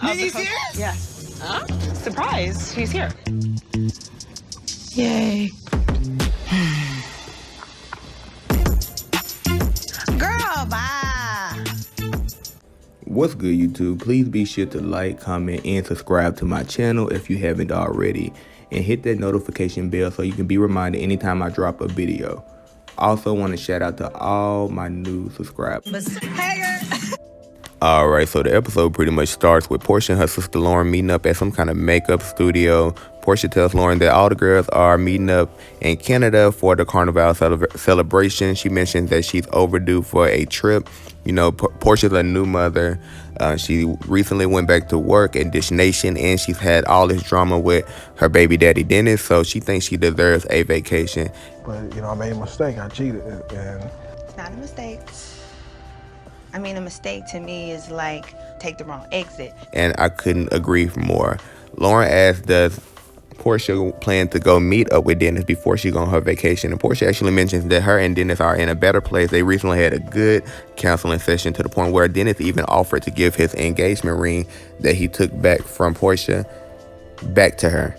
Nene's here? Yes. Huh? Surprise, she's here. Yay. Girl, bye. What's good, YouTube? Please be sure to like, comment, and subscribe to my channel if you haven't already. And hit that notification bell so you can be reminded anytime I drop a video. I also want to shout out to all my new subscribers. Alright, so the episode pretty much starts with Porsha and her sister Lauren meeting up at some kind of makeup studio. Porsha tells Lauren that all the girls are meeting up in Canada for the Carnival celebration. She mentions that she's overdue for a trip. You know, Porsha's a new mother. She recently went back to work at Dish Nation, and she's had all this drama with her baby daddy Dennis, so she thinks she deserves a vacation. But, you know, I made a mistake. I cheated, and... It's not a mistake. I mean, a mistake to me is like, take the wrong exit. And I couldn't agree more. Lauren asked, does Porsha plan to go meet up with Dennis before she go on her vacation? And Porsha actually mentions that her and Dennis are in a better place. They recently had a good counseling session to the point where Dennis even offered to give his engagement ring that he took back from Porsha back to her,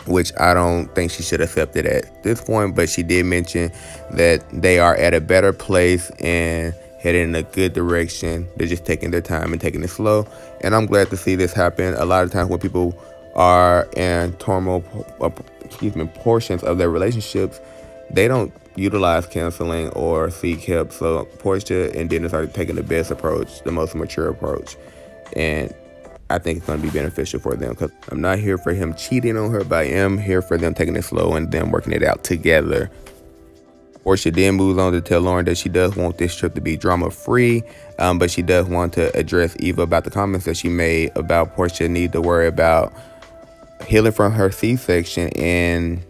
which I don't think she should accept it at this point. But she did mention that they are at a better place and headed in a good direction. They're just taking their time and taking it slow. And I'm glad to see this happen. A lot of times when people are in turmoil, portions of their relationships, they don't utilize counseling or seek help. So Porsha and Dennis are taking the best approach, the most mature approach. And I think it's going to be beneficial for them, because I'm not here for him cheating on her, but I am here for them taking it slow and them working it out together. Porsha then moves on to tell Lauren that she does want this trip to be drama-free, but she does want to address Eva about the comments that she made about Porsha need to worry about healing from her C-section and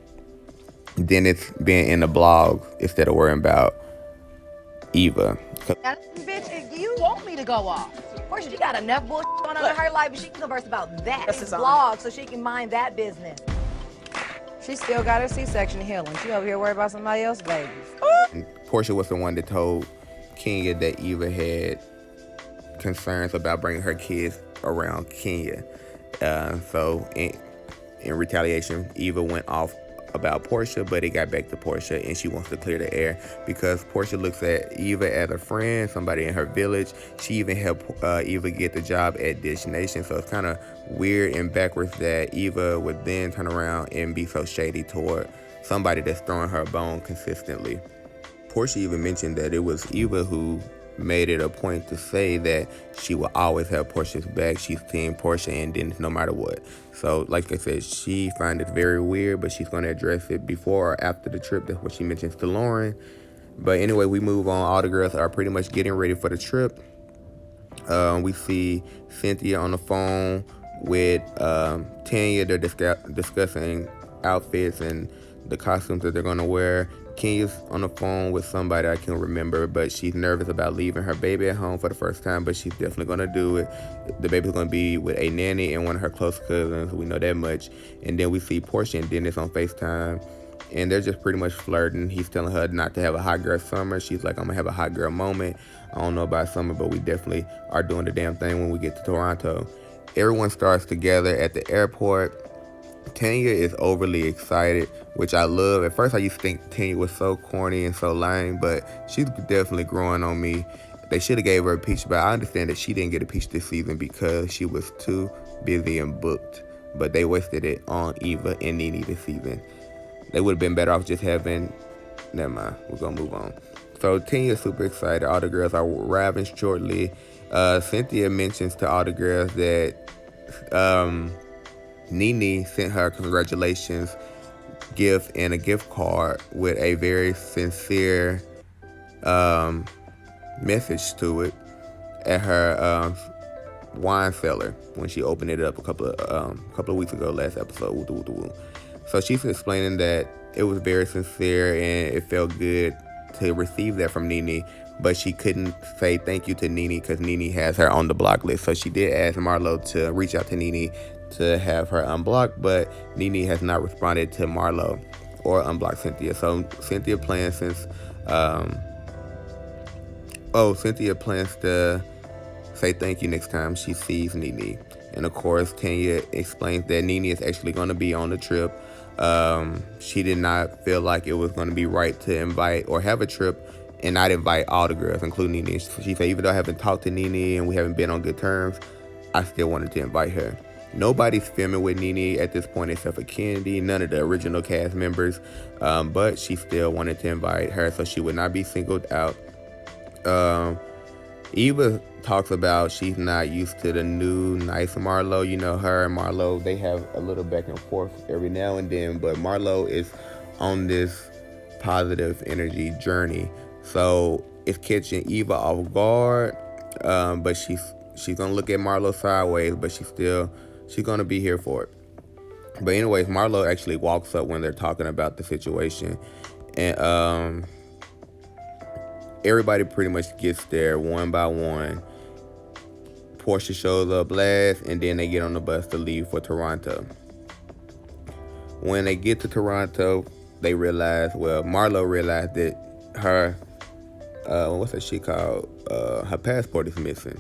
Dennis being in the blog instead of worrying about Eva. Now, bitch, you want me to go off. Porsha, she got enough bullshit going on in her life, but she can converse about that in the blog so she can mind that business. She still got her C-section healing. She over here worried about somebody else's babies. And Porsha was the one that told Kenya that Eva had concerns about bringing her kids around Kenya. So in retaliation, Eva went off about Porsha, but it got back to Porsha, and she wants to clear the air because Porsha looks at Eva as a friend, somebody in her village. She even helped Eva get the job at Dish Nation, so it's kind of weird and backwards that Eva would then turn around and be so shady toward somebody that's throwing her a bone consistently. Porsha even mentioned that it was Eva who made it a point to say that she will always have Porsha's back. She's team Porsha and Dennis no matter what. So like I said, she finds it very weird, but she's going to address it before or after the trip. That's what she mentions to Lauren. But anyway, we move on. All the girls are pretty much getting ready for the trip. We see Cynthia on the phone with Tanya. They're discussing outfits and the costumes that they're going to wear. Kenya's on the phone with somebody I can't remember, but she's nervous about leaving her baby at home for the first time, but she's definitely going to do it. The baby's going to be with a Nene and one of her close cousins. We know that much. And then we see Porsha and Dennis on FaceTime, and they're just pretty much flirting. He's telling her not to have a hot girl summer. She's like, I'm going to have a hot girl moment. I don't know about summer, but we definitely are doing the damn thing when we get to Toronto. Everyone starts together at the airport. Tanya is overly excited, which I love. At first, I used to think Tanya was so corny and so lame, but she's definitely growing on me. They should have gave her a peach, but I understand that she didn't get a peach this season because she was too busy and booked. But they wasted it on Eva and Nene this season. They would have been better off just having... Never mind. We're going to move on. So Tanya's super excited. All the girls are arriving shortly. Cynthia mentions to all the girls that... Nene sent her congratulations gift and a gift card with a very sincere message to it at her wine cellar when she opened it up a couple of weeks ago, last episode. So she's explaining that it was very sincere and it felt good to receive that from Nene, but she couldn't say thank you to Nene because Nene has her on the block list. So she did ask Marlo to reach out to Nene to have her unblocked, but Nene has not responded to Marlo or unblocked Cynthia. So Cynthia plans Cynthia plans to say thank you next time she sees Nene. And of course, Tanya explains that Nene is actually going to be on the trip. She did not feel like it was going to be right to invite or have a trip and not invite all the girls, including Nene. She said, even though I haven't talked to Nene and we haven't been on good terms, I still wanted to invite her. Nobody's filming with Nene at this point except for Kandi, none of the original cast members, but she still wanted to invite her so she would not be singled out. Eva talks about she's not used to the new nice Marlo. You know, her and Marlo, they have a little back and forth every now and then, but Marlo is on this positive energy journey. So it's catching Eva off guard, but she's gonna look at Marlo sideways, but she's gonna be here for it. But anyways, Marlo actually walks up when they're talking about the situation, and everybody pretty much gets there one by one. Porsha shows up last, and then they get on the bus to leave for Toronto. When they get to Toronto, they realize, Marlo realized that her, what's that shit called? Her passport is missing.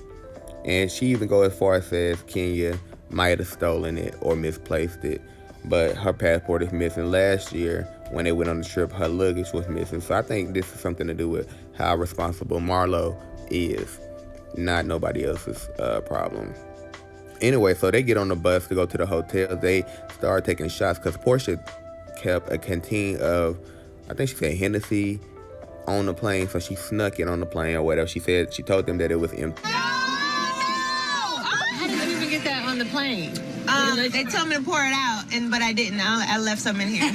And she even goes as far as says Kenya might have stolen it or misplaced it. But her passport is missing. Last year, when they went on the trip, her luggage was missing. So I think this is something to do with how responsible Marlo is, not nobody else's problem. Anyway, so they get on the bus to go to the hotel. They start taking shots because Porsha kept a canteen of, I think she said Hennessy on the plane. So she snuck it on the plane or whatever. She told them that it was empty. How did you even get that on the plane? They told me to pour it out, but I didn't. I left some in here.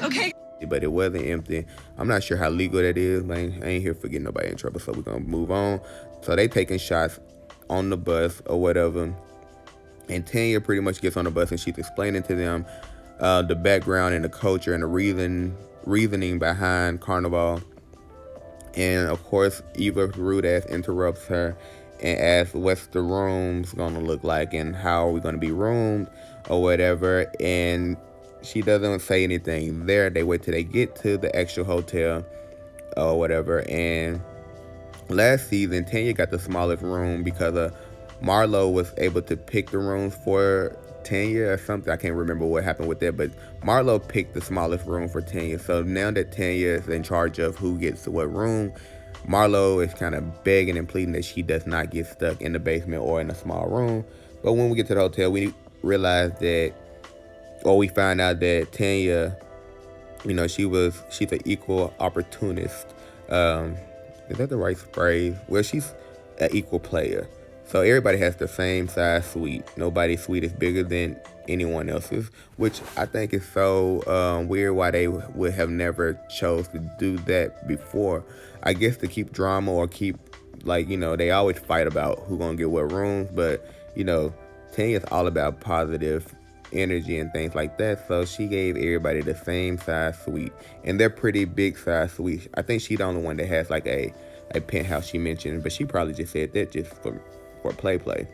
Okay. But it wasn't empty. I'm not sure how legal that is, but I ain't here for getting nobody in trouble, so we're gonna move on. So they taking shots on the bus or whatever, and Tanya pretty much gets on the bus and she's explaining to them the background and the culture and the reasoning behind Carnival. And of course, Eva rude ass interrupts her and asks what's the rooms gonna look like and how are we gonna be roomed or whatever. And she doesn't say anything there. They wait till they get to the actual hotel or whatever. And last season, Tanya got the smallest room because Marlo was able to pick the rooms for Tanya or something. I can't remember what happened with that, but Marlo picked the smallest room for Tanya. So now that Tanya is in charge of who gets to what room, Marlo is kind of begging and pleading that she does not get stuck in the basement or in a small room. But when we get to the hotel, we realize that, or we find out that Tanya, you know, she's an equal opportunist. Is that the right phrase? Well, she's an equal player. So everybody has the same size suite. Nobody's suite is bigger than anyone else's, which I think is so weird why they would have never chose to do that before. I guess to keep drama or keep, like, you know, they always fight about who's gonna get what rooms, but, you know, Tanya's all about positive energy and things like that, so she gave everybody the same size suite, and they're pretty big size suites. I think she's the only one that has like a penthouse she mentioned, but she probably just said that just for play. But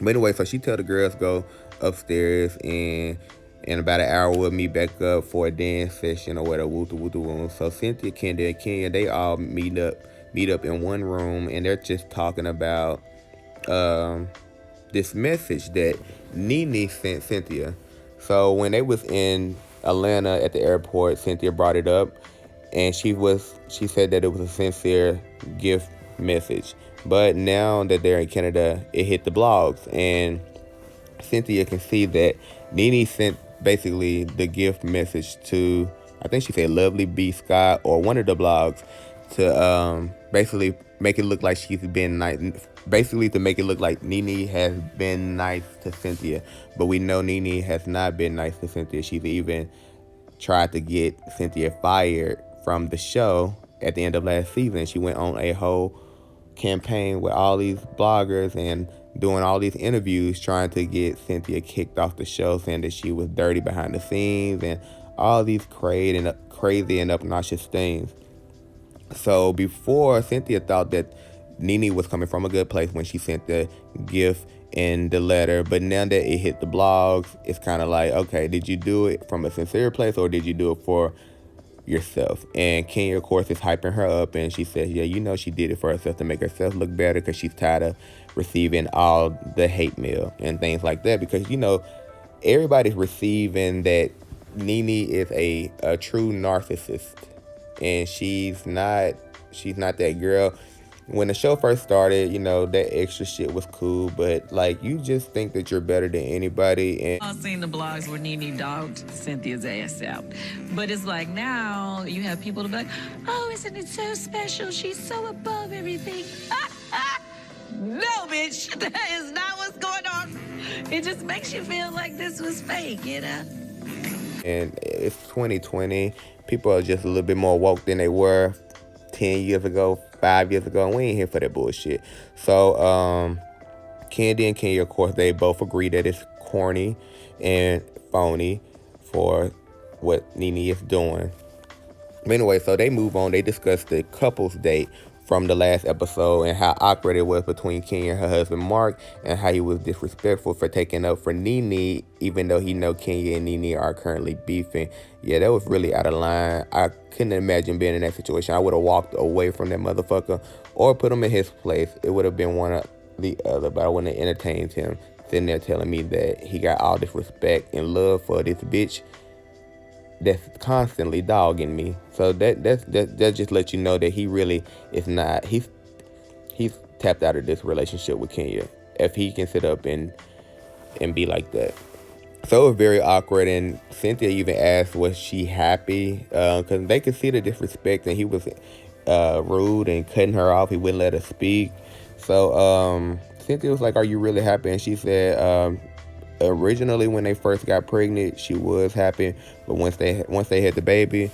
anyway, so she tell the girls go upstairs, and in about an hour we'll meet back up for a dance session or whatever. Woo. So Cynthia, Kandi, and Kenya, they all meet up in one room, and they're just talking about this message that Nene sent Cynthia. So when they was in Atlanta at the airport, Cynthia brought it up, and she said that it was a sincere gift message. But now that they're in Canada, it hit the blogs, and Cynthia can see that Nene sent basically the gift message to, I think she said Lovely B. Scott or one of the blogs, to basically make it look like she's been nice, basically to make it look like Nene has been nice to Cynthia. But we know Nene has not been nice to Cynthia. She's even tried to get Cynthia fired from the show at the end of last season. She went on a whole campaign with all these bloggers and doing all these interviews trying to get Cynthia kicked off the show, saying that she was dirty behind the scenes and all these crazy and obnoxious things. So before, Cynthia thought that Nene was coming from a good place when she sent the gift and the letter, but now that it hit the blogs, it's kind of like, okay, did you do it from a sincere place or did you do it for yourself? And Kenya, of course, is hyping her up, and she says, yeah, you know, she did it for herself to make herself look better because she's tired of receiving all the hate mail and things like that, because you know everybody's receiving that Nene is a true narcissist, and she's not that girl. When the show first started, you know, that extra shit was cool, but like you just think that you're better than anybody. And I've seen the blogs where Nene dogged Cynthia's ass out. But it's like now you have people to be like, oh, isn't it so special? She's so above everything. No, bitch, that is not what's going on. It just makes you feel like this was fake, you know? And it's 2020. People are just a little bit more woke than they were 10 years ago, 5 years ago, and we ain't here for that bullshit. So, Kandi and Kenya, of course, they both agree that it's corny and phony for what Nene is doing. But anyway, so they move on. They discuss the couple's date from the last episode and how awkward it was between Kenya and her husband Marc, and how he was disrespectful for taking up for Nene, even though he know Kenya and Nene are currently beefing. Yeah, that was really out of line. I couldn't imagine being in that situation. I would have walked away from that motherfucker or put him in his place. It would have been one or the other, but I wouldn't have entertained him sitting there telling me that he got all this respect and love for this bitch that's constantly dogging me. So that just lets you know that he really is not. He's tapped out of this relationship with Kenya if he can sit up and be like that. So it was very awkward, and Cynthia even asked, was she happy? Because they could see the disrespect, and he was rude and cutting her off. He wouldn't let her speak. So Cynthia was like, are you really happy? And she said, originally when they first got pregnant, she was happy, but once they had the baby,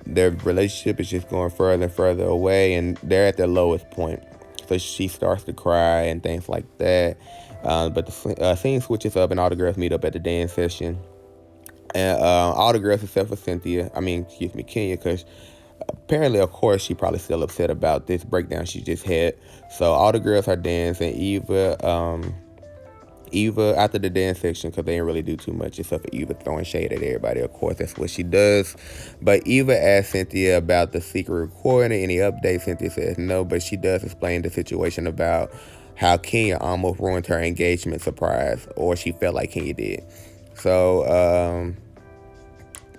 their relationship is just going further and further away, and they're at their lowest point. So she starts to cry and things like that. But the scene switches up, and all the girls meet up at the dance session, and all the girls except for Kenya, because apparently, of course, she probably still upset about this breakdown she just had. So all the girls are dancing. Eva after the dance section, because they didn't really do too much except for Eva throwing shade at everybody. Of course, that's what she does. But Eva asked Cynthia about the secret recording, any updates. Cynthia says no, but she does explain the situation about how Kenya almost ruined her engagement surprise, or she felt like Kenya did. So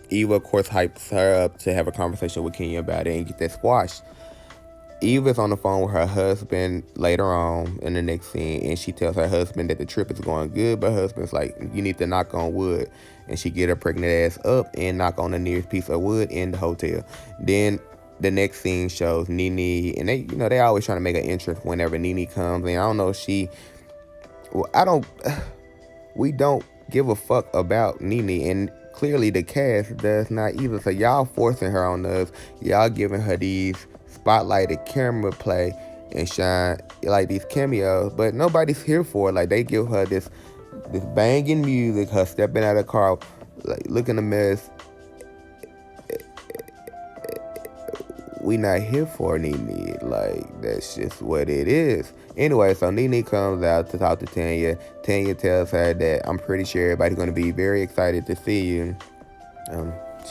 Eva, of course, hypes her up to have a conversation with Kenya about it and get that squashed. Eva's on the phone with her husband later on in the next scene, and she tells her husband that the trip is going good, but her husband's like, you need to knock on wood. And she get her pregnant ass up and knock on the nearest piece of wood in the hotel. Then the next scene shows Nene, and they always trying to make an entrance whenever Nene comes. And I don't know we don't give a fuck about Nene, and clearly the cast does not either. So y'all forcing her on us. Y'all giving her these spotlighted camera play and shine, like these cameos, but nobody's here for it. Like, they give her this banging music, her stepping out of the car, like looking a mess. We not here for Nene. Like, that's just what it is. Anyway, so Nene comes out to talk to Tanya. Tanya tells her that I'm pretty sure everybody's going to be very excited to see you.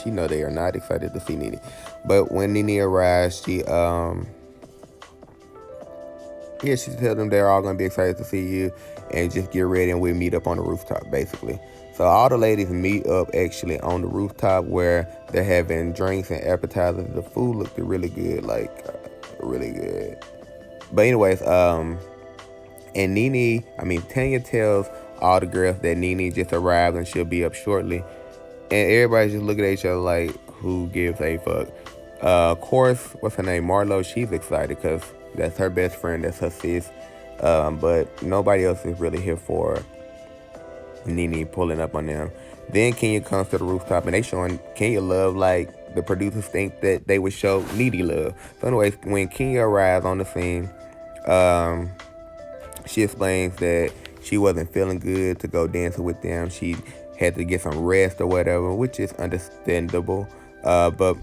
She know they are not excited to see Nene. But when Nene arrives, she tells them they're all going to be excited to see you, and just get ready and we'll meet up on the rooftop, basically. So all the ladies meet up actually on the rooftop, where they're having drinks and appetizers. The food looked really good, really good. But anyways, and Tanya tells all the girls that Nene just arrived and she'll be up shortly. And everybody's just looking at each other like, who gives a fuck? Of course, what's her name? Marlo, she's excited because that's her best friend, that's her sis. But nobody else is really here for Nene pulling up on them. Then Kenya comes to the rooftop, and they showing Kenya love like the producers think that they would show Nene love. So anyways, when Kenya arrives on the scene, she explains that she wasn't feeling good to go dancing with them. She had to get some rest or whatever, which is understandable. But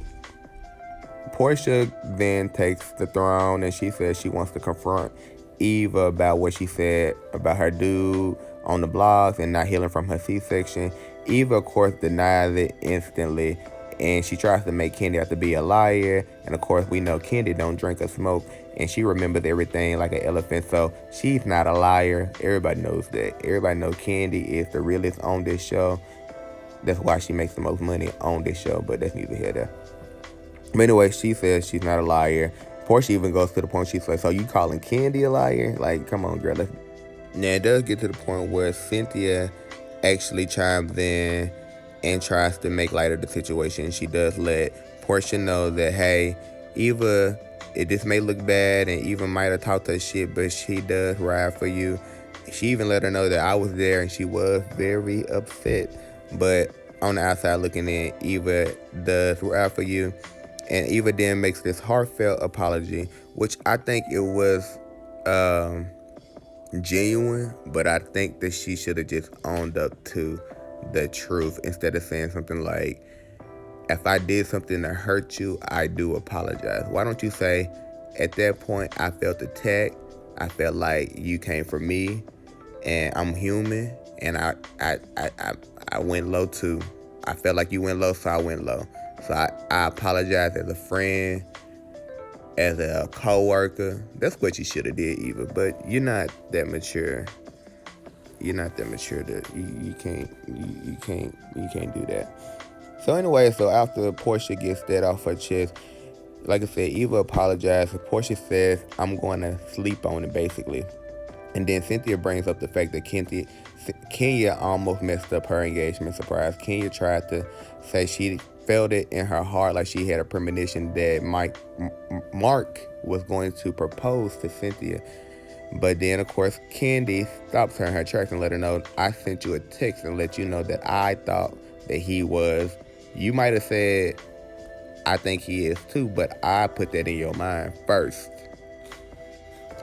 Porsha then takes the throne, and she says she wants to confront Eva about what she said about her dude on the blogs and not healing from her C-section. Eva, of course, denies it instantly, And she tries to make Kandi out to be a liar. And of course, we know Kandi don't drink or smoke. And she remembers everything like an elephant. So she's not a liar. Everybody knows that. Everybody knows Kandi is the realest on this show. That's why she makes the most money on this show. But that's neither here nor there. But anyway, she says she's not a liar. Porsha even goes to the point, she's like, so you calling Kandi a liar? Like, come on, girl. Now, it does get to the point where Cynthia actually chimes in and tries to make light of the situation. She does let Porsha know that, hey, Eva, this may look bad, and Eva might have talked her shit, but she does ride for you. She even let her know that I was there, and she was very upset. But on the outside looking in, Eva does ride for you. And Eva then makes this heartfelt apology, which I think it was genuine, but I think that she should have just owned up to the truth instead of saying something like, if I did something to hurt you, I do apologize. Why don't you say, at that point, I felt attacked. I felt like you came for me, and I'm human, and I went low too. I felt like you went low, so I went low. So I apologize as a friend, as a co-worker. That's what you should have did, Eva. But you're not that mature. You're not that mature that you can't do that. So anyway, so after Porsha gets that off her chest, like I said, Eva apologized. Porsha says, I'm going to sleep on it, basically. And then Cynthia brings up the fact that Kenya almost messed up her engagement surprise. Kenya tried to say she felt it in her heart, like she had a premonition that Marc was going to propose to Cynthia. But then, of course, Kandi stops her in her tracks and let her know, I sent you a text and let you know that I thought that he was. You might have said, I think he is too, but I put that in your mind first.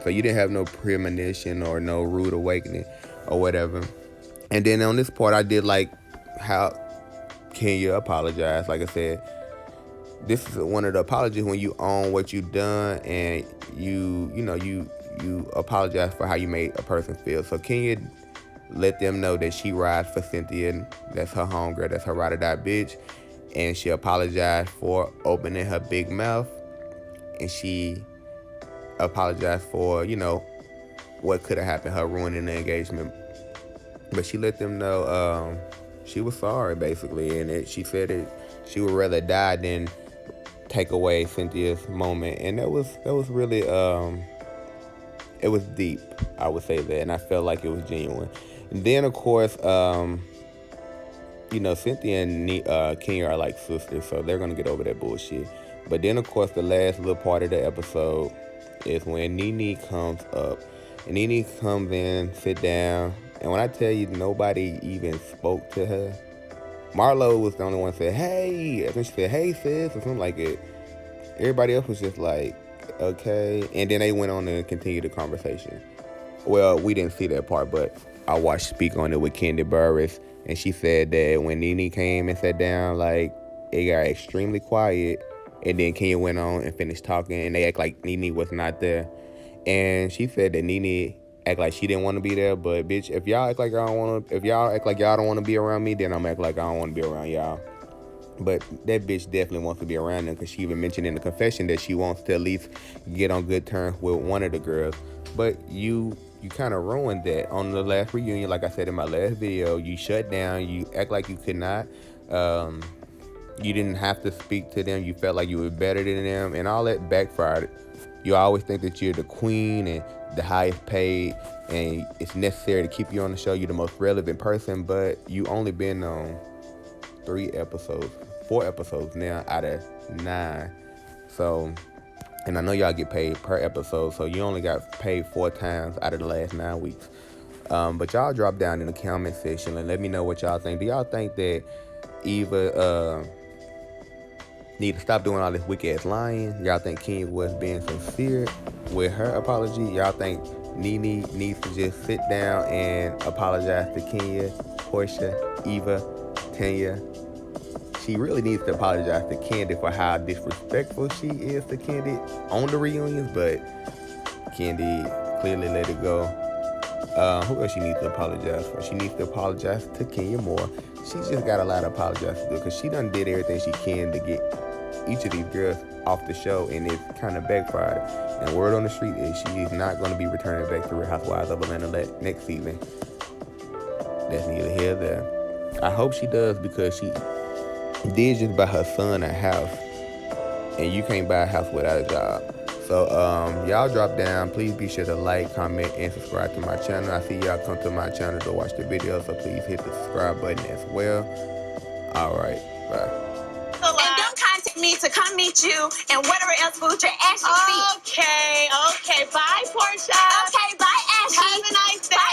So you didn't have no premonition or no rude awakening or whatever. And then on this part, I did like how Kenya apologized. Like I said, this is one of the apologies when you own what you done and you apologize for how you made a person feel. So Kenya let them know that she rides for Cynthia. That's her homegirl. That's her ride or die bitch. And she apologized for opening her big mouth. And she apologized for, what could have happened, her ruining the engagement. But she let them know she was sorry, basically. And she said that she would rather die than take away Cynthia's moment. And that was really, it was deep, I would say that. And I felt like it was genuine. And then, of course, Cynthia and Kenya are like sisters, so they're going to get over that bullshit. But then, of course, the last little part of the episode is when Nene comes up. And Nene comes in, sit down. And when I tell you nobody even spoke to her, Marlo was the only one that said, hey. I think she said, hey, sis, or something like it. Everybody else was just like, okay. And then they went on to continue the conversation. Well, we didn't see that part, but I watched Speak on It with Kandi Burris. And she said that when Nene came and sat down, like, it got extremely quiet. And then Kenya went on and finished talking, and they act like Nene was not there. And she said that Nene act like she didn't want to be there, but bitch, if y'all act like y'all don't want to be around me, then I'm act like I don't want to be around y'all. But that bitch definitely wants to be around them, because she even mentioned in the confession that she wants to at least get on good terms with one of the girls. But you kind of ruined that on the last reunion. Like I said in my last video, you shut down, you act like you could not. You didn't have to speak to them. You felt like you were better than them, and all that backfired. You always think that you're the queen and the highest paid, and it's necessary to keep you on the show. You're the most relevant person, but you only been on 4 episodes now out of 9. So, and I know y'all get paid per episode, so you only got paid 4 times out of the last 9 weeks. But y'all drop down in the comment section and let me know what y'all think. Do y'all think that Eva need to stop doing all this wicked ass lying? Y'all think Kenya was being sincere with her apology? Y'all think Nene needs to just sit down and apologize to Kenya, Porsha, Eva, Tanya? She really needs to apologize to Kandi for how disrespectful she is to Kandi on the reunions, but Kandi clearly let it go. Who else she needs to apologize for? She needs to apologize to Kenya more. She's just got a lot of apologize to do because she done did everything she can to get each of these girls off the show, and it's kind of backfired. And word on the street is she is not going to be returning back to Real Housewives of Atlanta next season. That's neither here nor there. I hope she does because she did just buy her son a house, and you can't buy a house without a job. So y'all drop down. Please be sure to like, comment, and subscribe to my channel. I see y'all come to my channel to watch the video, so please hit the subscribe button as well. All right, bye. And don't contact me to come meet you and whatever else food your ashy feet. Okay. Bye, Porsha. Okay, bye, Ashley. Have a nice day. Bye,